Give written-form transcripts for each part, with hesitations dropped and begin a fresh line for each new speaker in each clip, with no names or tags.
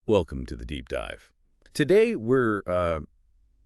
Welcome to the deep dive. Today, we're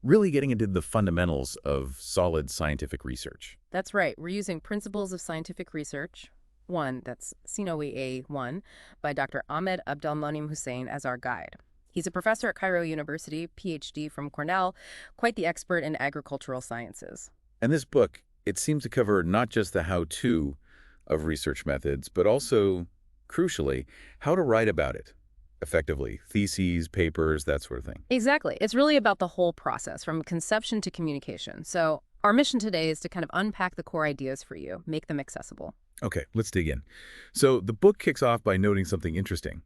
really getting into the fundamentals of solid scientific research.
That's right. We're using Principles of Scientific Research, one, that's CNOEA 1, by Dr. Ahmed Abdelmonem Hussein as our guide. He's a professor at Cairo University, PhD from Cornell, quite the expert in agricultural sciences.
And this book, it seems to cover not just the how-to of research methods, but also, crucially, how to write about it effectively. Theses, papers, that sort of thing.
Exactly. It's really about the whole process, from conception to communication. So our mission today is to kind of unpack the core ideas for you, make them accessible.
Okay, let's dig in. So the book kicks off by noting something interesting.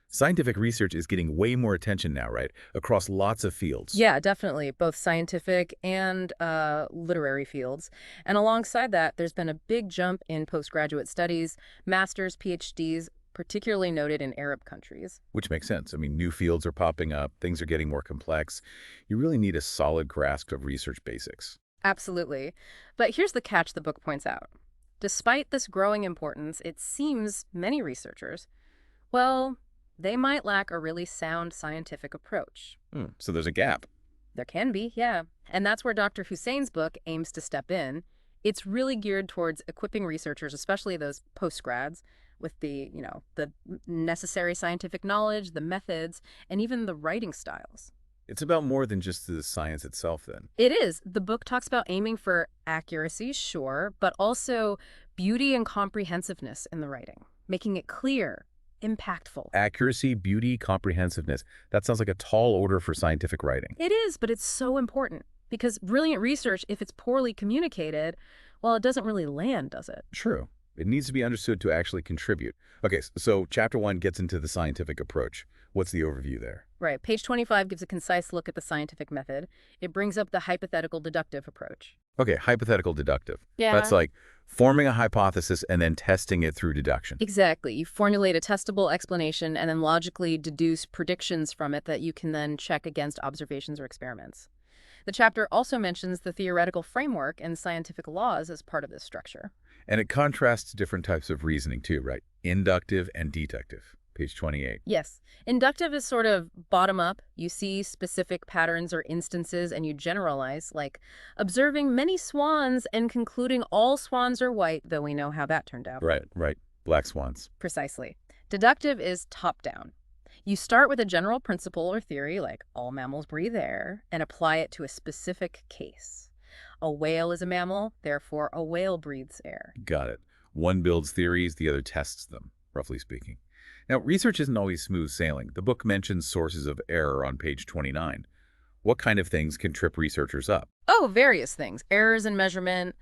Scientific research is getting way more attention now, right? Across lots of fields.
Yeah, definitely, both scientific and literary fields. And alongside that, there's been a big jump in postgraduate studies, masters, PhDs, particularly noted in Arab countries.
Which makes sense. I mean, new fields are popping up, things are getting more complex. You really need a solid grasp of research basics.
Absolutely. But here's the catch the book points out. Despite this growing importance, it seems many researchers, well, they might lack a really sound scientific approach.
So there's a gap.
There can be, yeah. And that's where Dr. Hussein's book aims to step in. It's really geared towards equipping researchers, especially those postgrads, with the necessary scientific knowledge, the methods, and even the writing styles.
It's about more than just the science itself, then.
It is. The book talks about aiming for accuracy, sure, but also beauty and comprehensiveness in the writing, making it clear, impactful.
Accuracy, beauty, comprehensiveness. That sounds like a tall order for scientific writing.
It is, but it's so important because brilliant research, if it's poorly communicated, well, it doesn't really land, does it?
True. It needs to be understood to actually contribute. Okay, so chapter 1 gets into the scientific approach. What's the overview there?
Right. Page 25 gives a concise look at the scientific method. It brings up the hypothetical deductive approach.
Okay, hypothetical deductive.
Yeah.
That's like forming a hypothesis and then testing it through deduction.
Exactly. You formulate a testable explanation and then logically deduce predictions from it that you can then check against observations or experiments. The chapter also mentions the theoretical framework and scientific laws as part of this structure.
And it contrasts different types of reasoning too, right? Inductive and deductive. Page 28.
Yes. Inductive is sort of bottom up. You see specific patterns or instances and you generalize, like observing many swans and concluding all swans are white, though we know how that turned out.
Right. Black swans.
Precisely. Deductive is top down. You start with a general principle or theory, like all mammals breathe air, and apply it to a specific case. A whale is a mammal, therefore a whale breathes air.
Got it. One builds theories, the other tests them, roughly speaking. Now, research isn't always smooth sailing. The book mentions sources of error on page 29. What kind of things can trip researchers up?
Oh, various things. Errors in measurement,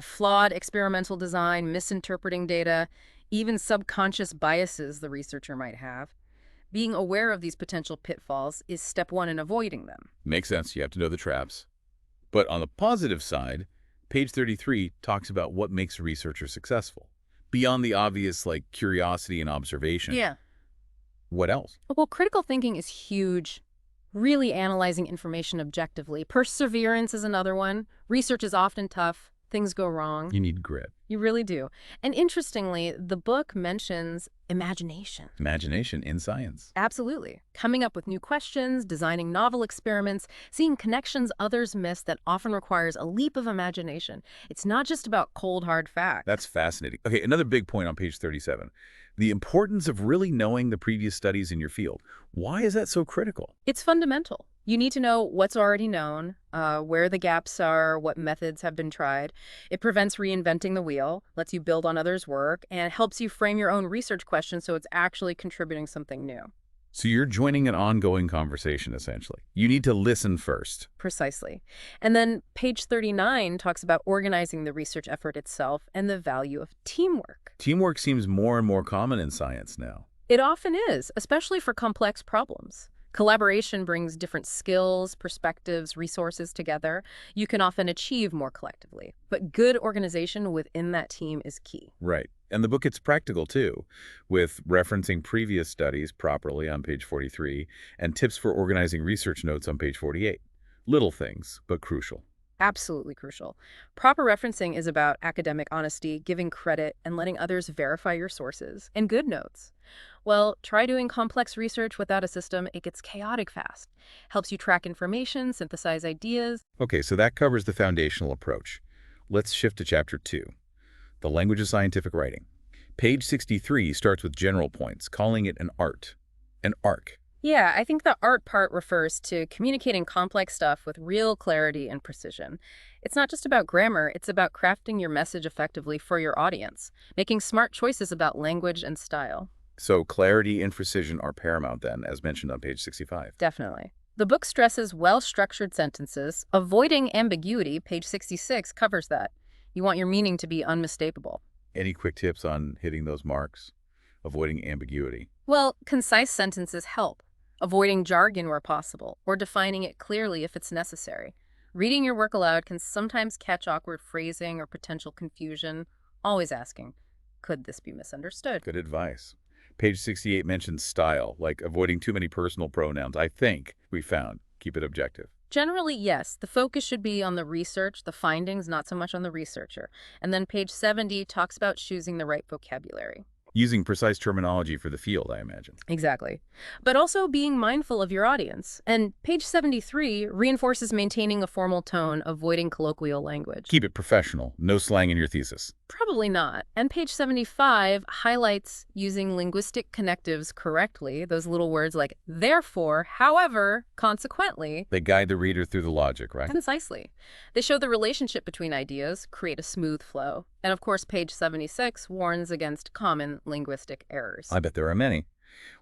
flawed experimental design, misinterpreting data, even subconscious biases the researcher might have. Being aware of these potential pitfalls is step one in avoiding them.
Makes sense. You have to know the traps. But on the positive side, page 33 talks about what makes a researcher successful. Beyond the obvious, like curiosity and observation.
Yeah.
What else?
Well, critical thinking is huge. Really analyzing information objectively. Perseverance is another one. Research is often tough. Things go wrong.
You need grit.
You really do. And interestingly, the book mentions imagination.
Imagination in science.
Absolutely. Coming up with new questions, designing novel experiments, seeing connections others miss that often requires a leap of imagination. It's not just about cold, hard facts.
That's fascinating. Okay, another big point on page 37. The importance of really knowing the previous studies in your field. Why is that so critical?
It's fundamental. You need to know what's already known, where the gaps are, what methods have been tried. It prevents reinventing the wheel, lets you build on others' work, and helps you frame your own research questions so it's actually contributing something new.
So you're joining an ongoing conversation, essentially. You need to listen first.
Precisely. And then page 39 talks about organizing the research effort itself and the value of teamwork.
Teamwork seems more and more common in science now.
It often is, especially for complex problems. Collaboration brings different skills, perspectives, resources together. You can often achieve more collectively. But good organization within that team is key.
Right. And the book gets practical, too, with referencing previous studies properly on page 43 and tips for organizing research notes on page 48. Little things, but crucial.
Absolutely crucial. Proper referencing is about academic honesty, giving credit, and letting others verify your sources. And good notes. Well, try doing complex research without a system. It gets chaotic fast. Helps you track information, synthesize ideas.
Okay, so that covers the foundational approach. Let's shift to Chapter 2, the language of scientific writing. Page 63 starts with general points, calling it an art, an arc.
Yeah, I think the art part refers to communicating complex stuff with real clarity and precision. It's not just about grammar, it's about crafting your message effectively for your audience, making smart choices about language and style.
So clarity and precision are paramount then, as mentioned on page 65.
Definitely. The book stresses well-structured sentences. Avoiding ambiguity, page 66, covers that. You want your meaning to be unmistakable.
Any quick tips on hitting those marks, avoiding ambiguity?
Well, concise sentences help, avoiding jargon where possible, or defining it clearly if it's necessary. Reading your work aloud can sometimes catch awkward phrasing or potential confusion. Always asking, could this be misunderstood?
Good advice. Page 68 mentions style, like avoiding too many personal pronouns. I think we found. Keep it objective.
Generally, yes. The focus should be on the research, the findings, not so much on the researcher. And then page 70 talks about choosing the right vocabulary.
Using precise terminology for the field, I imagine.
Exactly. But also being mindful of your audience. And page 73 reinforces maintaining a formal tone, avoiding colloquial language.
Keep it professional. No slang in your thesis.
Probably not. And page 75 highlights using linguistic connectives correctly, those little words like therefore, however, consequently.
They guide the reader through the logic, right?
Concisely. They show the relationship between ideas, create a smooth flow. And of course, page 76 warns against common linguistic errors.
I bet there are many.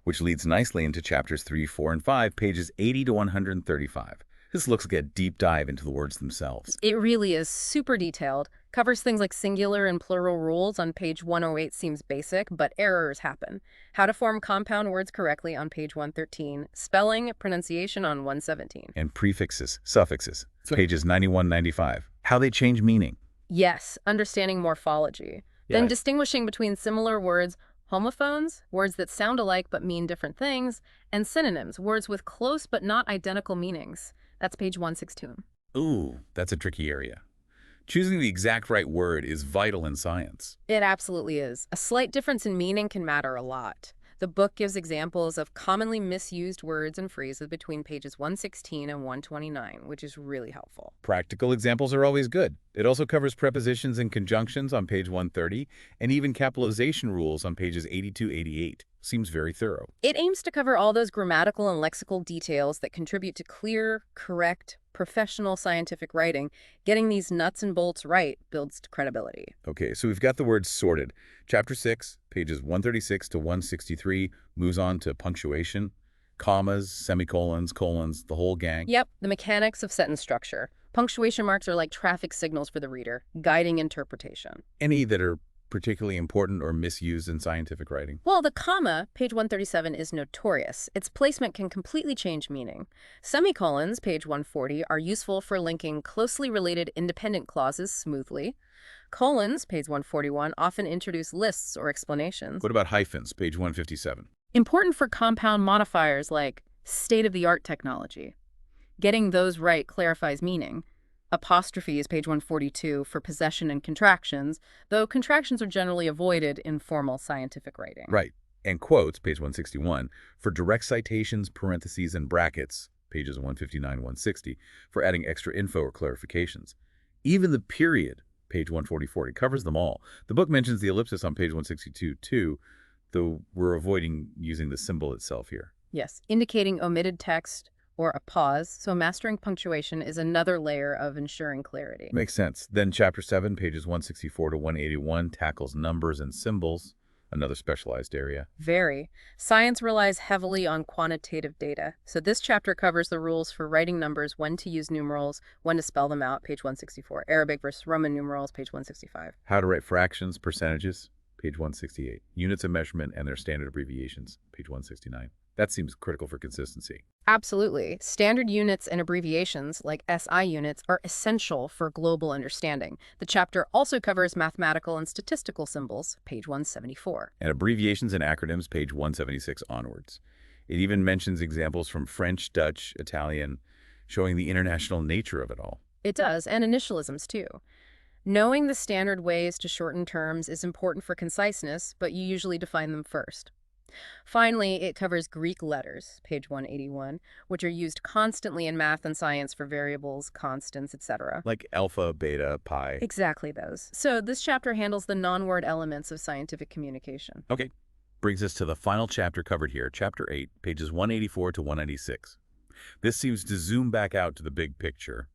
Which leads nicely into chapters 3, 4, and 5, pages 80 to 135. This looks like a deep dive into the words themselves.
It really is super detailed. Covers things like singular and plural rules on page 108 seems basic, but errors happen. How to form compound words correctly on page 113. Spelling, pronunciation on 117.
And prefixes, suffixes, pages 91, 95. How they change meaning.
Yes, understanding morphology. Then distinguishing between similar words, homophones, words that sound alike but mean different things, and synonyms, words with close but not identical meanings. That's page 162.
Ooh, that's a tricky area. Choosing the exact right word is vital in science.
It absolutely is. A slight difference in meaning can matter a lot. The book gives examples of commonly misused words and phrases between pages 116 and 129, which is really helpful.
Practical examples are always good. It also covers prepositions and conjunctions on page 130, and even capitalization rules on pages 82, 88. Seems very thorough.
It aims to cover all those grammatical and lexical details that contribute to clear, correct, professional scientific writing. Getting these nuts and bolts right builds credibility.
Okay, so we've got the words sorted. Chapter 6, pages 136 to 163, moves on to punctuation, commas, semicolons, colons, the whole gang.
Yep, the mechanics of sentence structure. Punctuation marks are like traffic signals for the reader, guiding interpretation.
Any that are particularly important or misused in scientific writing?
Well, the comma, page 137, is notorious. Its placement can completely change meaning. Semicolons, page 140, are useful for linking closely related independent clauses smoothly. Colons, page 141, often introduce lists or explanations.
What about hyphens, page 157?
Important for compound modifiers like state-of-the-art technology. Getting those right clarifies meaning. Apostrophe is page 142 for possession and contractions, though contractions are generally avoided in formal scientific writing.
Right. And quotes, page 161, for direct citations, parentheses, and brackets, pages 159, 160, for adding extra info or clarifications. Even the period, page 144, it covers them all. The book mentions the ellipsis on page 162, too, though we're avoiding using the symbol itself here.
Yes, indicating omitted text or a pause, so mastering punctuation is another layer of ensuring clarity.
Makes sense. Then chapter 7, pages 164 to 181, tackles numbers and symbols, another specialized area.
Very. Science relies heavily on quantitative data, so this chapter covers the rules for writing numbers, when to use numerals, when to spell them out, page 164. Arabic versus Roman numerals, page 165.
How to write fractions, percentages, page 168. Units of measurement and their standard abbreviations, page 169. That seems critical for consistency.
Absolutely. Standard units and abbreviations, like SI units, are essential for global understanding. The chapter also covers mathematical and statistical symbols, page 174.
And abbreviations and acronyms, page 176 onwards. It even mentions examples from French, Dutch, Italian, showing the international nature of it all.
It does, and initialisms too. Knowing the standard ways to shorten terms is important for conciseness, but you usually define them first. Finally, it covers Greek letters, page 181, which are used constantly in math and science for variables, constants, etc.
Like alpha, beta, pi.
Exactly those. So this chapter handles the non-word elements of scientific communication.
Okay. Brings us to the final chapter covered here, Chapter 8, pages 184 to 196. This seems to zoom back out to the big picture,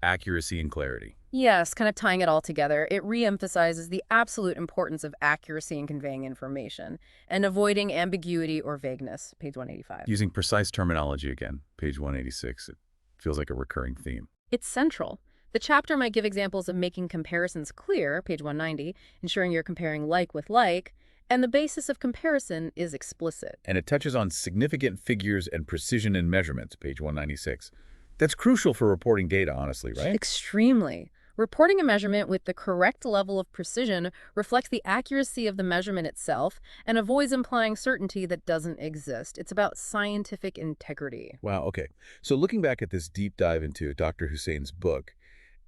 accuracy and clarity.
Yes, kind of tying it all together, it re-emphasizes the absolute importance of accuracy in conveying information and avoiding ambiguity or vagueness, page 185.
Using precise terminology again, page 186. It feels like a recurring theme.
It's central. The chapter might give examples of making comparisons clear, page 190, ensuring you're comparing like with like, and the basis of comparison is explicit.
And it touches on significant figures and precision in measurements, page 196. That's crucial for reporting data, honestly, right?
Extremely. Reporting a measurement with the correct level of precision reflects the accuracy of the measurement itself and avoids implying certainty that doesn't exist. It's about scientific integrity.
Wow, okay. So looking back at this deep dive into Dr. Hussain's book,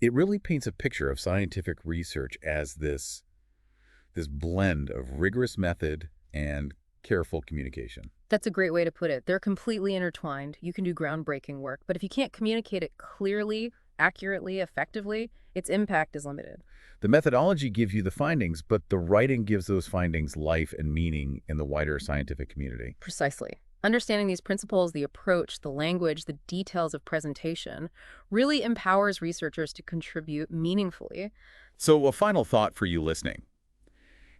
it really paints a picture of scientific research as this blend of rigorous method and careful communication.
That's a great way to put it. They're completely intertwined. You can do groundbreaking work, but if you can't communicate it clearly, accurately, effectively, its impact is limited.
The methodology gives you the findings, but the writing gives those findings life and meaning in the wider scientific community.
Precisely. Understanding these principles, the approach, the language, the details of presentation, really empowers researchers to contribute meaningfully.
So a final thought for you listening.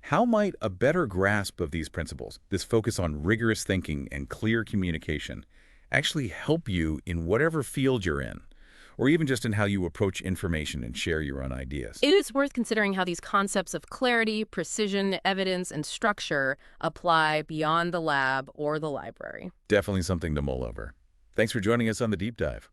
How might a better grasp of these principles, this focus on rigorous thinking and clear communication, actually help you in whatever field you're in, or even just in how you approach information and share your own ideas?
It is worth considering how these concepts of clarity, precision, evidence, and structure apply beyond the lab or the library.
Definitely something to mull over. Thanks for joining us on The Deep Dive.